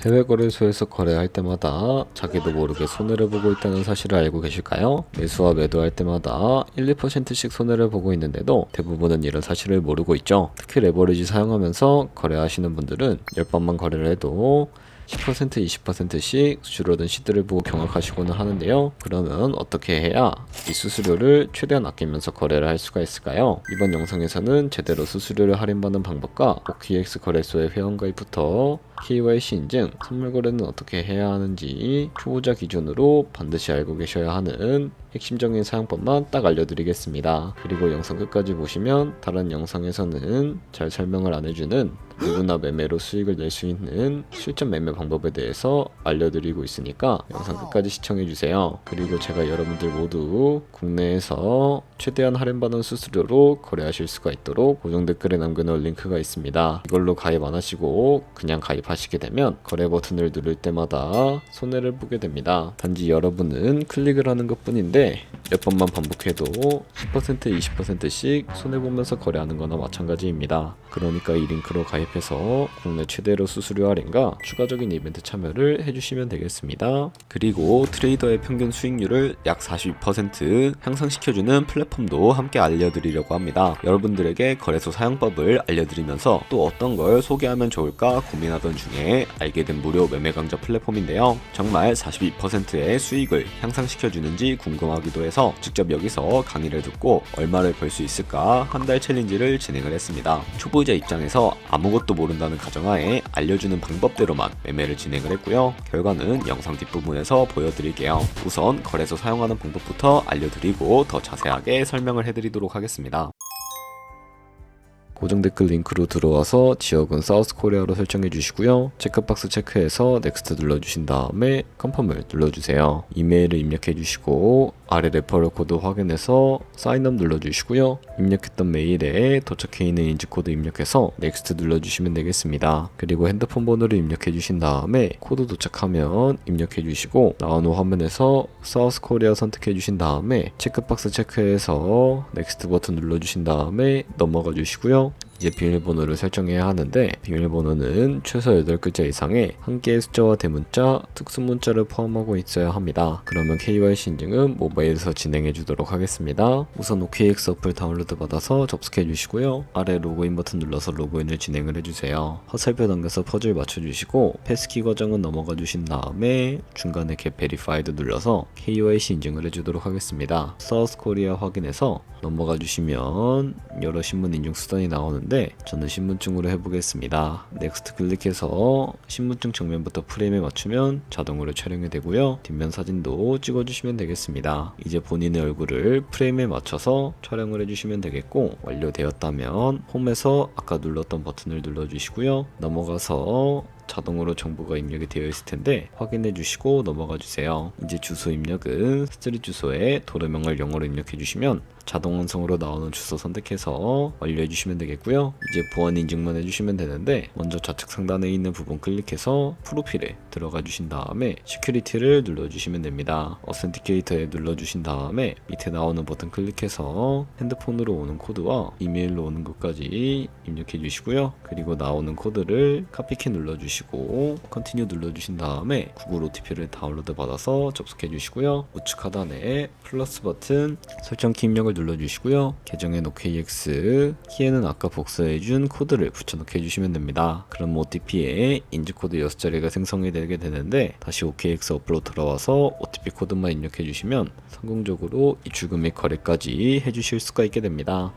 해외 거래소에서 거래할 때마다 자기도 모르게 손해를 보고 있다는 사실을 알고 계실까요? 매수와 매도할 때마다 1, 2%씩 손해를 보고 있는데도 대부분은 이런 사실을 모르고 있죠. 특히 레버리지 사용하면서 거래하시는 분들은 10번만 거래를 해도 10%, 20%씩 줄어든 시드를 보고 경악하시고는 하는데요. 그러면 어떻게 해야 이 수수료를 최대한 아끼면서 거래를 할 수가 있을까요? 이번 영상에서는 제대로 수수료를 할인받는 방법과 OKX 거래소의 회원가입부터 KYC 인증, 선물 거래는 어떻게 해야 하는지 초보자 기준으로 반드시 알고 계셔야 하는 핵심적인 사용법만 딱 알려드리겠습니다. 그리고 영상 끝까지 보시면 다른 영상에서는 잘 설명을 안 해주는 누구나 매매로 수익을 낼 수 있는 실전 매매 방법에 대해서 알려드리고 있으니까 영상 끝까지 시청해주세요. 그리고 제가 여러분들 모두 국내에서 최대한 할인받은 수수료로 거래하실 수가 있도록 고정 댓글에 남겨놓은 링크가 있습니다. 이걸로 가입 안 하시고 그냥 가입하시게 되면 거래 버튼을 누를 때마다 손해를 보게 됩니다. 단지 여러분은 클릭을 하는 것 뿐인데 몇 번만 반복해도 10%, 20%씩 손해보면서 거래하는 거나 마찬가지입니다. 그러니까 이 링크로 가입해서 국내 최대로 수수료 할인과 추가적인 이벤트 참여를 해주시면 되겠습니다. 그리고 트레이더의 평균 수익률을 약 42% 향상시켜주는 플랫폼도 함께 알려드리려고 합니다. 여러분들에게 거래소 사용법을 알려드리면서 또 어떤 걸 소개하면 좋을까 고민하던 중에 알게 된 무료 매매 강좌 플랫폼인데요. 정말 42%의 수익을 향상시켜주는지 궁금하기도 해서 직접 여기서 강의를 듣고 얼마를 벌 수 있을까 한 달 챌린지를 진행을 했습니다. 초보자 입장에서 아무것도 모른다는 가정하에 알려주는 방법대로만 매매를 진행을 했고요. 결과는 영상 뒷부분에서 보여드릴게요. 우선 거래소 사용하는 방법부터 알려드리고 더 자세하게 설명을 해드리도록 하겠습니다. 고정 댓글 링크로 들어와서 지역은 사우스코리아로 설정해 주시고요. 체크박스 체크해서 넥스트 눌러주신 다음에 컨펌을 눌러주세요. 이메일을 입력해 주시고 아래 레퍼럴 코드 확인해서 사인업 눌러주시고요. 입력했던 메일에 도착해 있는 인증코드 입력해서 넥스트 눌러주시면 되겠습니다. 그리고 핸드폰 번호를 입력해 주신 다음에 코드 도착하면 입력해 주시고 나오는 화면에서 사우스코리아 선택해 주신 다음에 체크박스 체크해서 넥스트 버튼 눌러주신 다음에 넘어가 주시고요. 이제 비밀번호를 설정해야 하는데 비밀번호는 최소 8글자 이상의 한 개의 숫자와 대문자, 특수문자를 포함하고 있어야 합니다. 그러면 KYC 인증은 모바일에서 진행해 주도록 하겠습니다. 우선 OKX 어플 다운로드 받아서 접속해 주시고요. 아래 로그인 버튼 눌러서 로그인을 진행을 해주세요. 화살표 당겨서 퍼즐 맞춰주시고 패스키 과정은 넘어가 주신 다음에 중간에 get verified 눌러서 KYC 인증을 해주도록 하겠습니다. 사우스코리아 확인해서 넘어가 주시면 여러 신분 인증 수단이 나오는데 저는 신분증으로 해보겠습니다. 넥스트 클릭해서 신분증 정면부터 프레임에 맞추면 자동으로 촬영이 되고요. 뒷면 사진도 찍어주시면 되겠습니다. 이제 본인의 얼굴을 프레임에 맞춰서 촬영을 해주시면 되겠고 완료되었다면 홈에서 아까 눌렀던 버튼을 눌러주시고요. 넘어가서 자동으로 정보가 입력이 되어 있을 텐데 확인해 주시고 넘어가 주세요. 이제 주소 입력은 스트릿 주소에 도로명을 영어로 입력해 주시면 자동 완성으로 나오는 주소 선택해서 완료해 주시면 되겠고요. 이제 보안 인증만 해주시면 되는데 먼저 좌측 상단에 있는 부분 클릭해서 프로필에 들어가 주신 다음에 시큐리티를 눌러주시면 됩니다. 어센티케이터에 눌러주신 다음에 밑에 나오는 버튼 클릭해서 핸드폰으로 오는 코드와 이메일로 오는 것까지 입력해 주시고요. 그리고 나오는 코드를 카피키 눌러주시고 컨티뉴 눌러주신 다음에 구글 OTP를 다운로드 받아서 접속해 주시고요. 우측 하단에 플러스 버튼 설정키 입력을 눌러주시고요. 계정엔 OKX, 키에는 아까 복사해준 코드를 붙여넣게 해주시면 됩니다. 그럼 OTP에 인증코드 6자리가 생성이 되게 되는데 다시 OKX 어플로 들어와서 OTP 코드만 입력해주시면 성공적으로 입출금 및 거래까지 해주실 수가 있게 됩니다.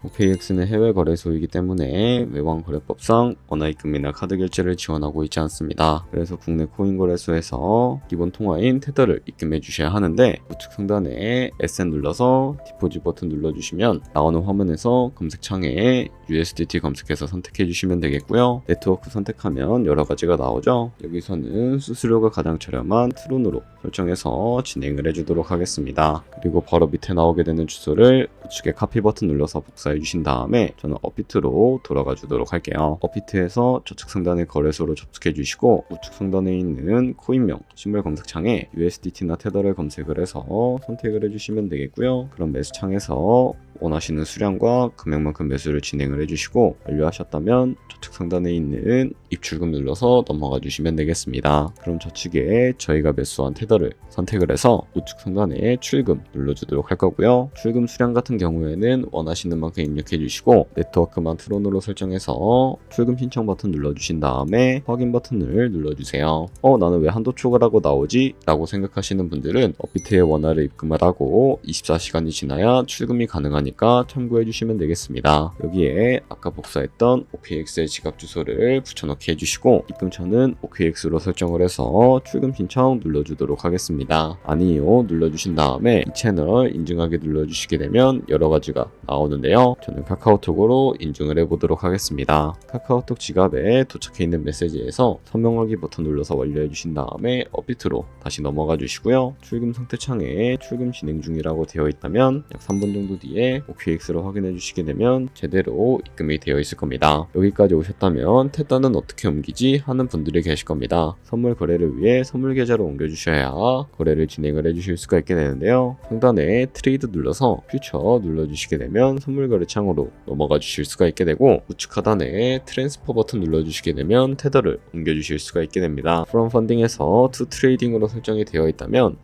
OKX는 해외 거래소이기 때문에 외환 거래법상 원화입금이나 카드 결제를 지원하고 있지 않습니다. 그래서 국내 코인 거래소에서 기본 통화인 테더를 입금해 주셔야 하는데 우측 상단에 SN 눌러서 디포짓 버튼 눌러주시면 나오는 화면에서 검색창에 USDT 검색해서 선택해 주시면 되겠고요. 네트워크 선택하면 여러 가지가 나오죠. 여기서는 수수료가 가장 저렴한 트론으로 설정해서 진행을 해주도록 하겠습니다. 그리고 바로 밑에 나오게 되는 주소를 우측에 카피 버튼 눌러서 복사해 주신 다음에 저는 업비트로 돌아가 주도록 할게요. 업비트에서 좌측 상단의 거래소로 접속해 주시고 우측 상단에 있는 코인명 신발 검색창에 USDT나 테더를 검색을 해서 선택을 해주시면 되겠고요. 그럼 매수창에서 원하시는 수량과 금액만큼 매수를 진행을 해주시고 완료하셨다면 좌측 상단에 있는 입출금 눌러서 넘어가 주시면 되겠습니다. 그럼 저측에 저희가 매수한 테더를 선택을 해서 우측 상단에 출금 눌러주도록 할 거고요. 출금 수량 같은 경우에는 원하시는 만큼 입력해 주시고 네트워크만 트론으로 설정해서 출금 신청 버튼 눌러주신 다음에 확인 버튼을 눌러주세요. 나는 왜 한도 초과라고 나오지? 라고 생각하시는 분들은 업비트에 원화를 입금을 하고 24시간이 지나야 출금이 가능하니까 참고해 주시면 되겠습니다. 여기에 아까 복사했던 OKX의 지갑 주소를 붙여넣기 해주시고 입금처는 OKX로 설정을 해서 출금 신청 눌러주도록 하겠습니다. 아니요 눌러주신 다음에 이 채널 인증하기 눌러주시게 되면 여러 가지가 나오는데요. 저는 카카오톡으로 인증을 해보도록 하겠습니다. 카카오톡 지갑에 도착해 있는 메시지에서 서명하기 버튼 눌러서 완료해 주신 다음에 업비트로 다시 넘어가 주시고요. 출금 상태 창에 출금 진행 중이라고 되어 있다면 약 3분 정도 뒤에 OKX로 확인해 주시게 되면 제대로 입금이 되어 있을 겁니다. 여기까지 오셨다면 테더는 어떻게 옮기지 하는 분들이 계실 겁니다. 선물 거래를 위해 선물 계좌로 옮겨 주셔야 거래를 진행을 해 주실 수가 있게 되는데요. 상단에 트레이드 눌러서 퓨처 눌러 주시게 되면 선물 거래 창으로 넘어가 주실 수가 있게 되고 우측 하단에 트랜스퍼 버튼 눌러 주시게 되면 테더를 옮겨 주실 수가 있게 됩니다. From Funding에서 To Trading으로 설정이 되어 있다면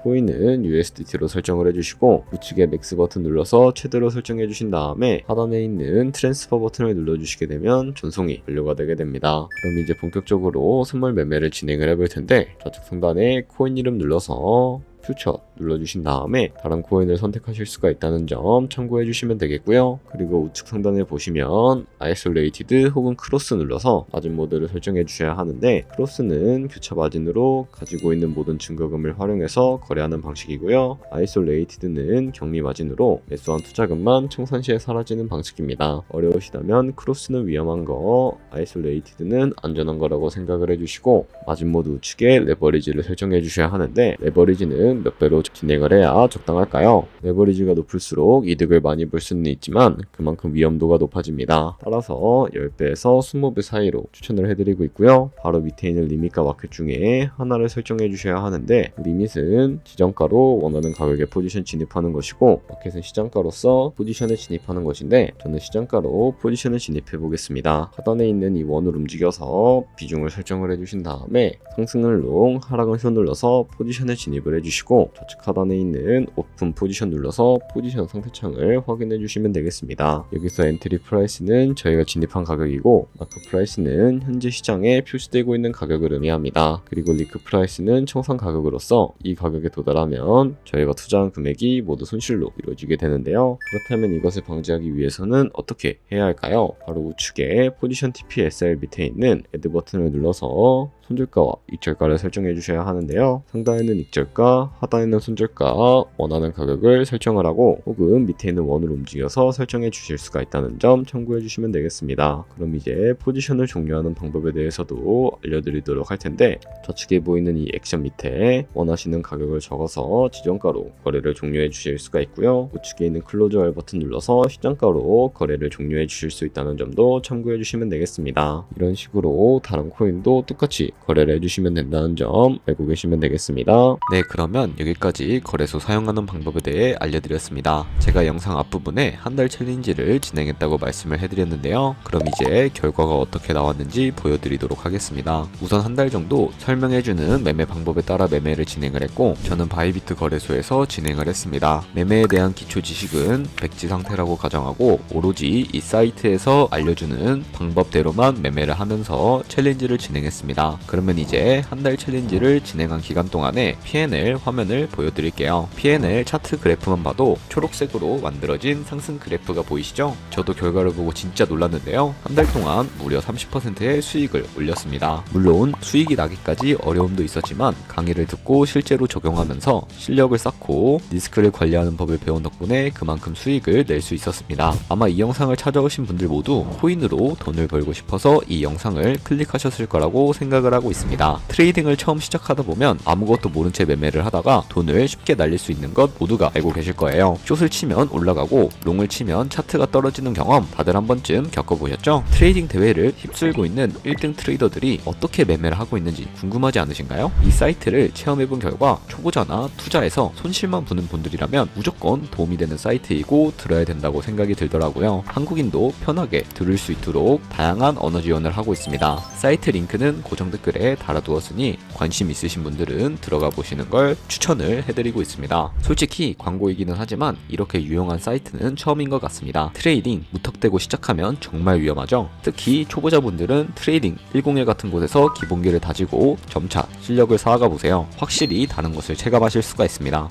코인은 USDT로 설정을 해주시고 우측에 맥스 버튼 눌러서 최대로 설정해 주신 다음에 하단에 있는 트랜스퍼 버튼을 눌러주시게 되면 전송이 완료가 되게 됩니다. 그럼 이제 본격적으로 선물 매매를 진행을 해볼 텐데 좌측 상단에 코인 이름 눌러서 퓨처 눌러주신 다음에 다른 코인을 선택하실 수가 있다는 점 참고해 주시면 되겠고요. 그리고 우측 상단에 보시면 아이솔레이티드 혹은 크로스 눌러서 마진 모드를 설정해 주셔야 하는데 크로스는 교차 마진으로 가지고 있는 모든 증거금을 활용해서 거래하는 방식이고요. 아이솔레이티드는 격리 마진으로 매수한 투자금만 청산 시에 사라지는 방식입니다. 어려우시다면 크로스는 위험한 거, 아이솔레이티드는 안전한 거라고 생각을 해주시고 마진 모드 우측에 레버리지를 설정해 주셔야 하는데 레버리지는 몇 배로 진행을 해야 적당할까요? 레버리지가 높을수록 이득을 많이 볼 수는 있지만 그만큼 위험도가 높아집니다. 따라서 10배에서 20배 사이로 추천을 해드리고 있고요. 바로 밑에 있는 리밋과 마켓 중에 하나를 설정해 주셔야 하는데 리밋은 지정가로 원하는 가격에 포지션 진입하는 것이고 마켓은 시장가로서 포지션을 진입하는 것인데 저는 시장가로 포지션을 진입해 보겠습니다. 하단에 있는 이 원을 움직여서 비중을 설정을 해주신 다음에 상승을 롱, 하락은 쇼 눌러서 포지션에 진입을 해주시고 좌측 하단에 있는 오픈 포지션 눌러서 포지션 상태창을 확인해 주시면 되겠습니다. 여기서 엔트리 프라이스는 저희가 진입한 가격이고 마크 프라이스는 현재 시장에 표시되고 있는 가격을 의미합니다. 그리고 리크 프라이스는 청산 가격으로서 이 가격에 도달하면 저희가 투자한 금액이 모두 손실로 이루어지게 되는데요. 그렇다면 이것을 방지하기 위해서는 어떻게 해야 할까요? 바로 우측에 포지션 TP/SR 밑에 있는 애드 버튼을 눌러서 손절가와 익절가를 설정해 주셔야 하는데요. 상단에는 익절가, 하단에는 손절가, 원하는 가격을 설정을 하고 혹은 밑에 있는 원을 움직여서 설정해 주실 수가 있다는 점 참고해 주시면 되겠습니다. 그럼 이제 포지션을 종료하는 방법에 대해서도 알려드리도록 할 텐데 좌측에 보이는 이 액션 밑에 원하시는 가격을 적어서 지정가로 거래를 종료해 주실 수가 있고요. 우측에 있는 클로즈 알 버튼 눌러서 시장가로 거래를 종료해 주실 수 있다는 점도 참고해 주시면 되겠습니다. 이런 식으로 다른 코인도 똑같이 거래를 해주시면 된다는 점 알고 계시면 되겠습니다. 네, 그러면 여기까지 거래소 사용하는 방법에 대해 알려드렸습니다. 제가 영상 앞부분에 한 달 챌린지를 진행했다고 말씀을 해드렸는데요. 그럼 이제 결과가 어떻게 나왔는지 보여드리도록 하겠습니다. 우선 한 달 정도 설명해주는 매매 방법에 따라 매매를 진행을 했고 저는 바이비트 거래소에서 진행을 했습니다. 매매에 대한 기초 지식은 백지 상태라고 가정하고 오로지 이 사이트에서 알려주는 방법대로만 매매를 하면서 챌린지를 진행했습니다. 그러면 이제 한 달 챌린지를 진행한 기간 동안에 P&L 화면을 보여드릴게요. P&L 차트 그래프만 봐도 초록색으로 만들어진 상승 그래프가 보이시죠? 저도 결과를 보고 진짜 놀랐는데요. 한 달 동안 무려 30%의 수익을 올렸습니다. 물론 수익이 나기까지 어려움도 있었지만 강의를 듣고 실제로 적용하면서 실력을 쌓고 리스크를 관리하는 법을 배운 덕분에 그만큼 수익을 낼 수 있었습니다. 아마 이 영상을 찾아오신 분들 모두 코인으로 돈을 벌고 싶어서 이 영상을 클릭하셨을 거라고 생각을 시작을 하고 있습니다. 트레이딩을 처음 시작하다 보면 아무것도 모른 채 매매를 하다가 돈을 쉽게 날릴 수 있는 것 모두가 알고 계실 거예요. 숏을 치면 올라가고 롱을 치면 차트가 떨어지는 경험 다들 한 번쯤 겪어보셨죠? 트레이딩 대회를 휩쓸고 있는 1등 트레이더들이 어떻게 매매를 하고 있는지 궁금하지 않으신가요? 이 사이트를 체험해본 결과 초보자나 투자에서 손실만 보는 분들이라면 무조건 도움이 되는 사이트이고 들어야 된다고 생각이 들더라고요. 한국인도 편하게 들을 수 있도록 다양한 언어 지원을 하고 있습니다. 사이트 링크는 고정 댓글에 달아두었으니 관심 있으신 분들은 들어가 보시는 걸 추천을 해드리고 있습니다. 솔직히 광고이기는 하지만 이렇게 유용한 사이트는 처음인 것 같습니다. 트레이딩 무턱대고 시작하면 정말 위험하죠. 특히 초보자분들은 트레이딩 101 같은 곳에서 기본기를 다지고 점차 실력을 쌓아가 보세요. 확실히 다른 것을 체감하실 수가 있습니다.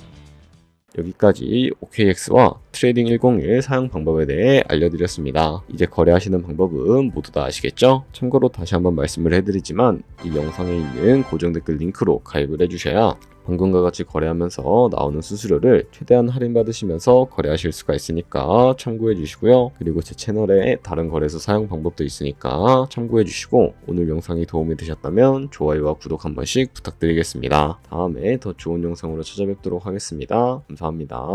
여기까지 OKX와 트레이딩 101 사용 방법에 대해 알려드렸습니다. 이제 거래하시는 방법은 모두 다 아시겠죠? 참고로 다시 한번 말씀을 해드리지만 이 영상에 있는 고정 댓글 링크로 가입을 해주셔야 방금과 같이 거래하면서 나오는 수수료를 최대한 할인받으시면서 거래하실 수가 있으니까 참고해 주시고요. 그리고 제 채널에 다른 거래소 사용 방법도 있으니까 참고해 주시고 오늘 영상이 도움이 되셨다면 좋아요와 구독 한 번씩 부탁드리겠습니다. 다음에 더 좋은 영상으로 찾아뵙도록 하겠습니다. 감사합니다.